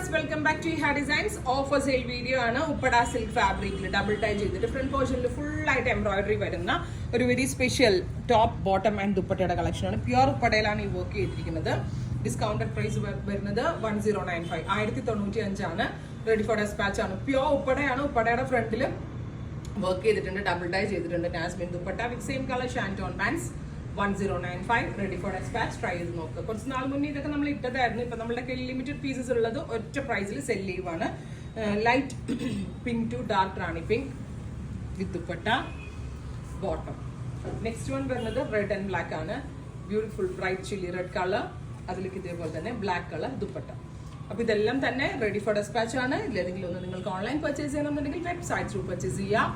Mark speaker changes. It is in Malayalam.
Speaker 1: വ്യൂവേഴ്സ് വെൽക്കം ബാക്ക് ടു ഹാ ഡിസൈൻസ് ഓഫർ സെയിൽ വീഡിയോ ആണ്. ഉപ്പട സിൽക്ക് ഫാബ്രിക്കിൽ ഡബിൾ ടൈ ചെയ്തിട്ട് ഫ്രണ്ട് പോർഷനിൽ ഫുൾ ആയിട്ട് എംബ്രോയിഡറി വരുന്ന ഒരു very special top bottom and ദുപ്പട്ടയുടെ കളക്ഷൻ ആണ്. പ്യുവർ ഉപ്പടയിലാണ് ഈ വർക്ക് ചെയ്തിരിക്കുന്നത്. ഡിസ്കൗണ്ടഡ് പ്രൈസ് വരുന്നത് 1095 1095 ആണ്. റെഡി ഫോർ ഡെസ്പാച്ച് ആണ്. പ്യുവർ ഉപ്പടയാണ്. ഉപ്പടയുടെ ഫ്രണ്ടിൽ വർക്ക് ചെയ്തിട്ടുണ്ട്, ഡബിൾ ടൈ ചെയ്തിട്ടുണ്ട്. നാസ്മിൻ dupatta with same colour shantoon pants 1095 ready for dispatch. Try ചെയ്ത് നോക്കുക. കുറച്ച് നാൾ മുന്നേ ഇതൊക്കെ നമ്മൾ ഇട്ടതായിരുന്നു. ഇപ്പൊ നമ്മളുടെ ലിമിറ്റഡ് പീസസ് ഉള്ളത് ഒറ്റ പ്രൈസിൽ സെൽ ചെയ്യുവാണ്. ലൈറ്റ് പിങ്ക് ടു ഡാർക്ക് റാണി pink with dupatta bottom. Next one വരുന്നത് റെഡ് ആൻഡ് ബ്ലാക്ക് ആണ്. Beautiful bright chilli red colour, അതിലേക്ക് ഇതേപോലെ തന്നെ ബ്ലാക്ക് കളർ ദുപ്പട്ട. അപ്പൊ ഇതെല്ലാം തന്നെ റെഡി ഫോർ ഡെസ്പാച്ച് ആണ്. ഇതിലേതെങ്കിലും ഒന്ന് നിങ്ങൾക്ക് ഓൺലൈൻ പർച്ചേസ് ചെയ്യണമെന്നുണ്ടെങ്കിൽ വെബ്സൈറ്റ് ത്രൂ പർച്ചേസ് ചെയ്യാം.